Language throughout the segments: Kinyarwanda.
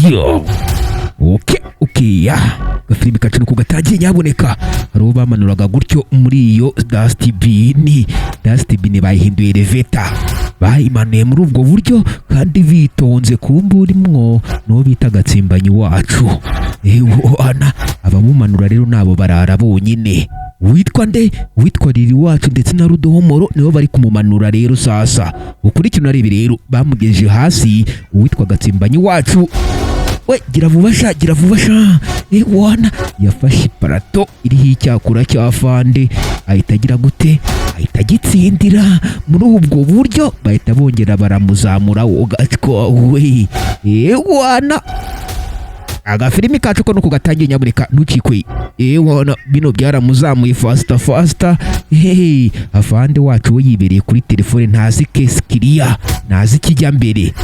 Yo. Okay ya. Gafilimi kacu nuko gatangiye nyaboneka. Hari bamanuraga gutyo muri iyo dustbin. Dustbin bayihinduye elevator. Bayimanuye muri ubwo buryo kandi bitonze kumburimwo no bita gatsimbanyi wacu. Ana abamumanura rero nabo barara bonyine. Witwa nde? Witwa Riri wacu ndetse na Rudomoro nibo bari kumumanura rero sasa. Ukurikira narebi rero bamugeje hasi uwitwa gatsimbanyi wacu. We gira vuba sha. Wana yafashe iparato iriho icyakura cya fande ahita agira gute? Ahita gitsindira muri ubwo buryo bahita bongera baramuzamura ugacwa we. Wana agafilimi kacu ko nuko gatangiye nyaboneka ntukikwe. Wana bino byaramuzamuye faster. Afande wacu we yibereye kuri telefone ntazi keskiria nazi kijya mbere.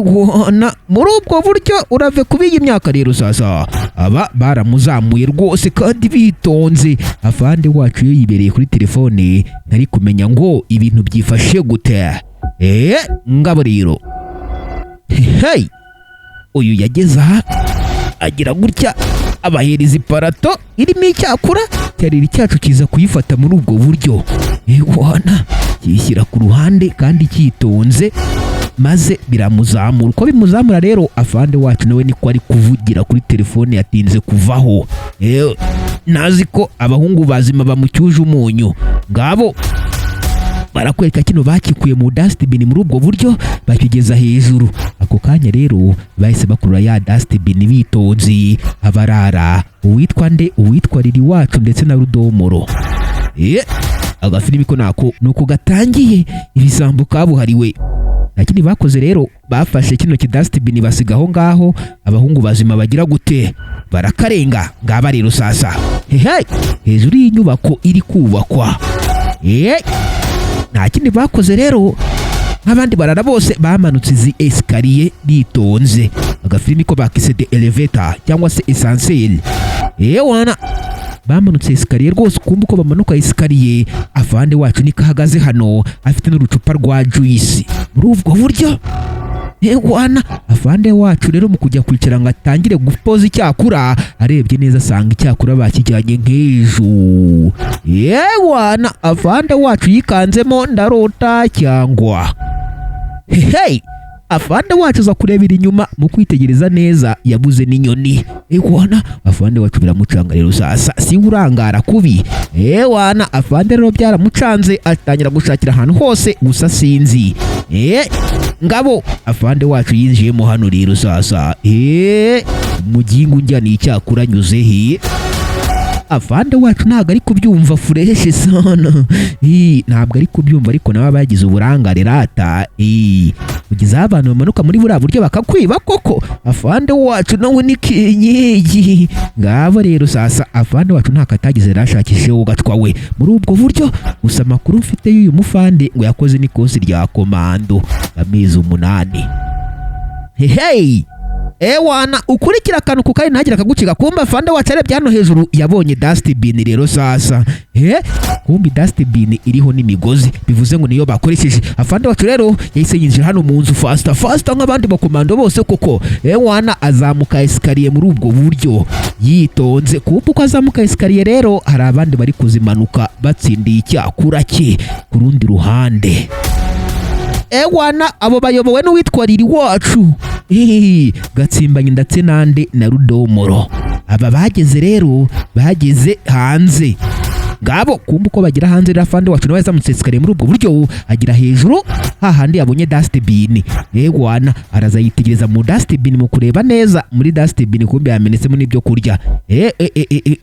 Wana muri ubwo buryo urave kubiyi imyaka rero sasa aba baramuzamuye rwose kandi bitonze. Afande wacu yo yibereye kuri telefone ntari kumenya ngo ibintu byifashe gute. Ngabo rero uyu yageze aha agira gutya abahereza iparato irimo icyakura cyariri cyacu kiza kuyifata muri ubwo buryo. Wana kishyira ku ruhande kandi cyitonze maze biramuzamura. Uko bimuzamura rero afande wacu nawe niko ari kuvugira kuri telefone yatinze kuvaho. Nazi ko abahungu bazima bamucyuje umunyu. Ngabo barakwereka kino bakikuye mu dustbin muri ubwo buryo bakigeza hejuru. Ako kanya rero bahise bakurura ya dustbin bitonze abarara. Uwitwa nde? Uwitwa Riri wacu ndetse na Rudomoro. Agafilimi ko nako nuko gatangiye ibisambo kabuhariwe. Lakini bakoze rero bafashe kino kidustbin basigaho ngaho abahungu bazima bagira gute? Barakarenga. Ngaba rero sasa hejuru y'inyubako iri kubakwa. Nta kindi bakoze rero nk'abandi barara bose bamanutse izi escalier bitonze. Agafilimi ko bakise de elevator cyangwa se essentiel. Wana bamanutse escalier rwose kumva ko bamanuka escalier. Afande wacu niko ahagaze hano afite n'urucupa rwa juice muri ubwo buryo. Wana afande wacu rero mu kujya kwicara ngo atangire gupoza icyakura arebye neza asanga icyakura bakijyanye nk'ejo. Wana afande wacu yikanzemo ndarota cyangwa afande wacu za kurebera inyuma mu kwitegereza neza yabuze n'inyoni. Wana afande wacu biramucanga rero sasa si urangara kubi. Wana afande rero byaramucanze atangira gushakira ahantu hose gusa sinzi. Ngabo afande wacu yinjiyemo hano rero sasa. Mugingo njyana icyakura nyuze he. Afande wacu ntabwo ari kubyumva fresh sana. Ntabwo ari kubyumva ariko nabo bagize uburangare rata. Ugize abantu bamanuka muri buriya buryo bakakwiba koko. Afande wacu nawe ni kenyegi. Ngabo rero sasa afande wacu ntakatagize rashakishe ugacwa we muri ubwo buryo. Gusa makuru mfite y'uyu mufande ngo yakoze n'ikosi rya komando amezi 8. Wana ukurikira akantu kukari ntagira kaguciga kumba afande wacu arebye hano hejuru yabonye dustbin rero sasa. Kumbi dustbin iriho n'imigozi bivuze ngo niyo bakoresheje. Afande wacu rero yahise yinjira hano mu nzu faster nk'abandi bakomando bose koko. Wana azamuka escalier muri ubwo buryo yitonze. Kumva uko azamuka escalier rero hari abandi bari kuzimanuka batsindiye icyakura cye ku rundi ruhande. Wana abo bayobowe n'uwitwa Riri wacu Gatsimbanyi ndetse nande na Rudomoro. Aba bageze rero bageze hanze. Ngabo kumva uko bagira hanze afande wacu nawe yazamutse escalier muri ubwo buryo agira hejuru hahandi yabonye dustbin. Wana araza yitegereza mu dustbin mu kureba neza muri dustbin kumbe yamenetsemo n'ibyo kurya.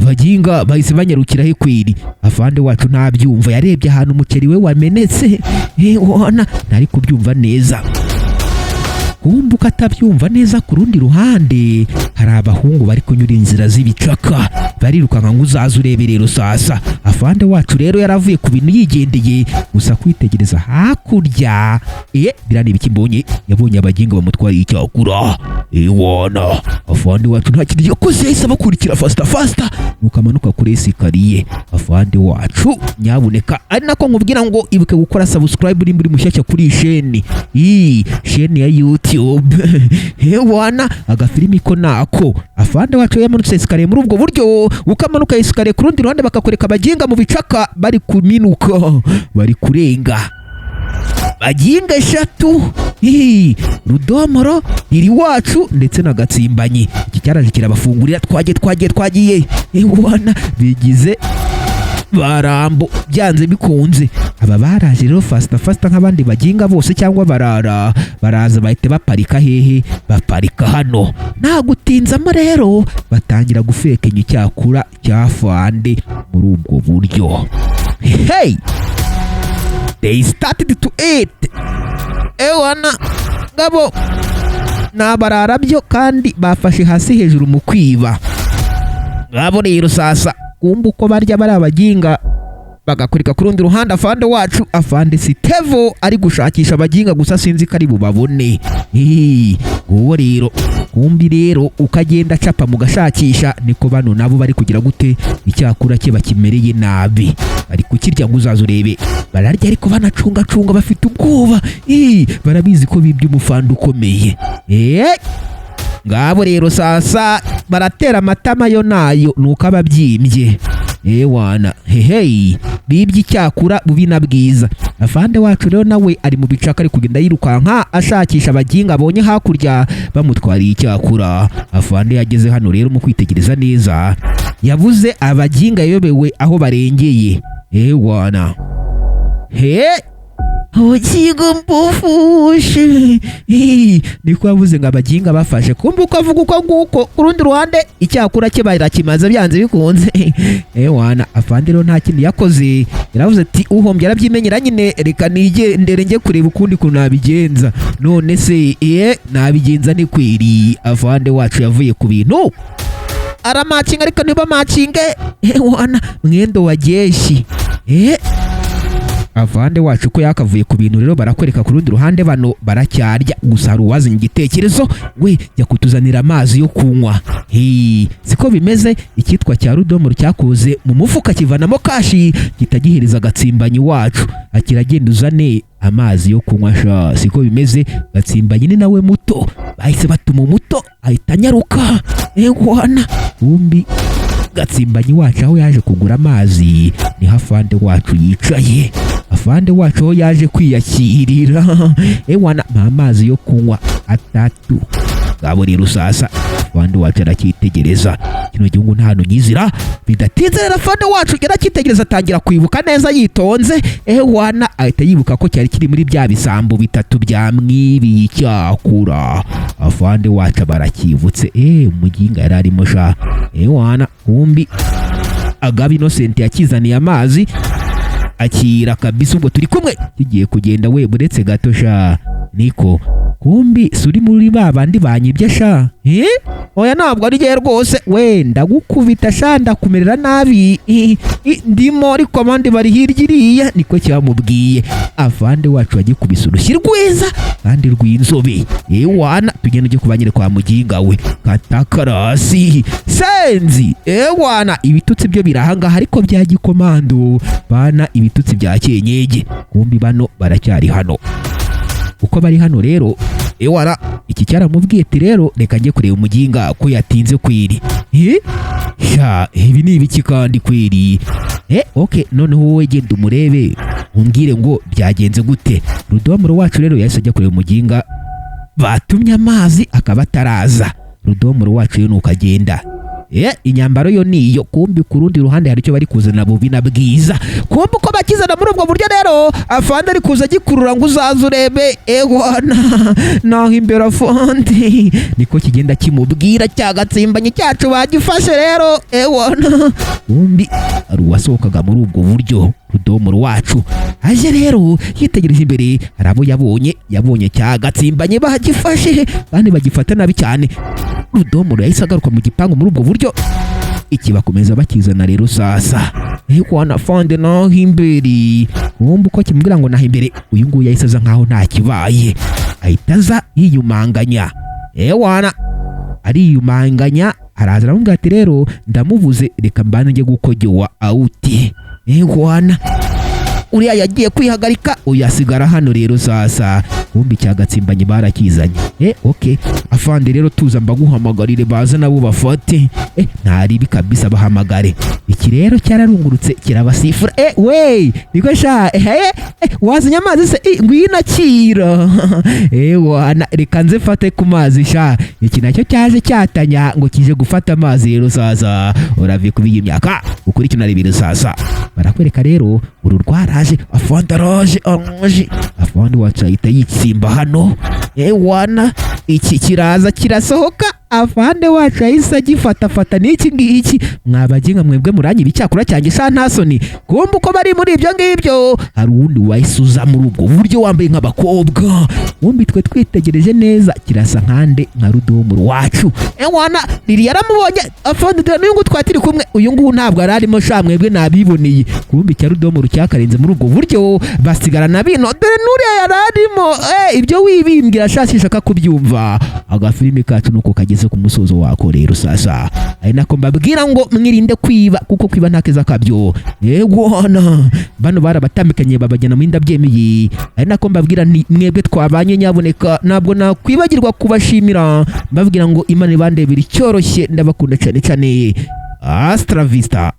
Baginga bahise banyarukira he kwiri. Afande wacu ntabyumva yarebye ahantu umuceri we wamenetse. Wana ntari kubyumva neza. Kumva ukatabyumva neza ku rundi ruhande hari abahungu bari kunyura inzira z'ibicaka barirukanka ngo uzaze urebe rero sasa. Afande wacu rero yaravuye ku bintu yigendeye gusa kwitegereza hakurya. Bira n'ibiki mbonye? Yabonye abaginga bamutwaye icyakura. Wana afande wacu nta kintu yakoze, yahise abakurikira fasta nuko amanuka kuri esikariye. Afande wacu nyabuneka, ari nako nkubwira ngo ibuke gukora subscribe uri muri mushyashya kuri sheni ya YouTube. Wana agafilimi ko nako afande wacu yamanutse esikariye muri ubwo buryo, ukamanuka esikariye ku rundi ruhande bakakoreka abaginga mu bicaka bari kuminuka, bari kurenga baginga 3, Rudomoro, Iri wacu ndetse na Gatsimbanyi. Iki cyaraje kirabafungurira twagiye. Wana bigize barambo byanze bikunze. Aba baraje rero fasta nk'abandi baginga bose cyangwa baraza bahite baparika hehe? Baparika hano. Nta gutinzamo rero batangira gufekenya icyakura cyafande muri ubwo buryo. They started to eat. Wana ngabo nabarara byo kandi bafashe hasi hejuru mu kwiba. Ngabo rero sasa kumva uko barya bari abaginga bagakurika ku rundi ruhande. Afande wacu afande Sitevo ari gushakisha abaginga gusa sinzi ko ari bubabone. Uwo rero kumbi rero ukagenda capa mu gashakisha, niko bano nabo bari kugira gute? Icyakura cye bakimereye nabi, bari kukirya ngo uzaze urebe. Bararya ariko banacunga bafite ubwoba. Barabizi ko bibye umufanda ukomeye. Ngabo rero sasa baratera amatama yo nayo nuko ababyimbye. Wana bibye icyakura bubi na bwiza. Afande wacu rero nawe ari mu bicaka ari kugenda yirukanka ashakisha abaginga abonye hakurya bamutwariye icyakura. Afande yageze hano rero mu kwitegereza neza yabuze abaginga yobewe aho barengeye. Wana Ojigo mbufushe. Niko yavuze ngo abaginga bafashe. Kumva uko avuga uko nguko ku rundi ruhande icyakura cye barakimaza byanze bikunze. Wana afande rero nta kintu yakoze, yaravuze ati uhombye arabyimenyera nyine, reka nigendere njye kureba ukundi kuntu nabigenza. None se nabigenza ni kweri? Afande wacu yavuye ku bintu aramacinga ariko niba macinge. Wana mwendo wa jeshi. Afande wacu ko yakavuye ku bintu rero barakwereka ku rundi ruhande bano baracyarya. Gusa hari uwazanye igitekerezo, we jya kutuzanira amazi yo kunywa. Siko bimeze, icyitwa cya Rudomoro cyakoze mu mufuka kivanamo kashi kitagihereza Gatsimbanyi wacu, akiragenda uzane amazi yo kunywa sha. Siko bimeze, Gatsimbanyi ni nawe muto, bahise batuma muto ahita anyaruka. Wana umbi Gatsimbanyi wacu aho yaje kugura amazi ni afande wacu yicaye. Afande wacu aho yaje kwiyakirira. Wana amazi yo kunywa 3. Ngabo rero sasa afande wacu arakitegereza. Kino gihugu nta hantu nyizira bidatinze rero afande wacu yarakitegereza atangira kwibuka neza yitonze. Wana ahita yibuka ko cyari kiri muri bya bisambo 3 bya mwibi icyakura. Afande wacu barakivutse. Umuginga yari arimo sha. Wana kumbi Agabi Innocent yakizaniye amazi akira kabisa. Ubwo turi kumwe kigiye kugenda we buretse gato sha. Niko kumbi suri muri babandi banyibye sha. Oya ntabwo ari giye rwose, we ndagukubita sha ndakumerera nabi. Ndimo ariko abandi bari hirya. Niko cyamubwiye. Afande wacu agikubisa urushyi rwiza kandi rw'inzobe. Wana tugenda ujye kubanyire kwa muginga we Katakarasi senzi. Wana ibitutsi byo birahanga ariko bya gikomando bana ibitutsi bya kenyege. Kumbi bano baracyari hano. Uko bari hano rero Wana iki cyaramubwiye ati rero reka njye kureba umuginga ko yatinze kwiri. Ibi ni ibiki kandi kwiri? Noneho wowe genda umurebe umbwire ngo byagenze gute. Rudomoro wacu rero yahise ajya kureba umuginga batumye amazi akaba ataraza. Rudomoro wacu yo nuko agenda. Inyambaro yo niyo. Kumbi ku rundi ruhande hari icyo bari kuzana bubi na bwiza. Kumbi uko bakizana muri ubwo buryo rero afande ari kuza gikurura ngo uzaze urebe. Wana naho imbere afande niko kigenda kimubwira cya Gatsimbanyi cyacu bagifashe rero. Wana kumbi ari uwasohokaga muri ubwo buryo. Rudomoro wacu aje rero yitegereje imbere, hari abo yabonye cya Gatsimbanyi bagifashe kandi bagifata nabi cyane. Rudomoro yahise agaruka mu gipangu muri ubwo buryo. iki bakomeza bakizana rero sasa wana fande naho imbere wumva uko kimubwira ngo naho imbere uyu nguyu yahise aza nkaho nta kibaye ahita aza yiyumanganya wana ariyumanganya araza aramubwira ati rero ndamuvuze reka mbane njye gukogewa awuti wana uriya yagiye kwihagarika uyasigara hano rero sasa wumva icyagatsimbanye barakizanye okay afande rero tuza mbaguhamagarire baza nabo bafate ntaribi kabisa bahamagare iki rero cyararungurutse kirabasifura we niko sha wazanye amazi se ngwina kira wana reka nze fate ku mazi sha iki nacyo cyaje cyatanya ngo kije gufata amazi rero sasa uraviye kubiye imyaka ukuri cyo narebire sasa barakwereka rero uru rwaraje afande araje afande wacahita yitsimba hano wana iki kiraza kirasohoka afande wacu yahise agifata n'iki ngiki mwabaginga mwebwe muranyi bicyakura cyanjye sha ntasoni kumva uko bari muri ibyo ngibyo hari uwundi wayisuza muri ubwo buryo wambaye nk'abakobwa wumva twe twitegereje neza kirasa nkande nka rudomoro wacu wana riri yaramubonye afande dore n'uyu twatiri kumwe uyu nguyu ntabwo ararimo sha mwebwe nabiboneye kumva icya rudomoro cyakarenze muri ubwo buryo basigarana bino dore n'uriya yararimo ibyo wibimbwira shashisha kubyumva agafilime kacu nuko kageze ku musozo wako rero sasa ari nako mbabwira ngo mwirinde kwiba kuko kwiba ntakeza kabyo wana bano barabatambikanye babajyana mu ndabyemeye ari nako mbabwira ni mwebwe twabanye nyaboneka ntabwo nakwibagirwa kubashimira mbabwira ngo Imana ibandebera icyoroshye ndabakunda cyane Astra Vista.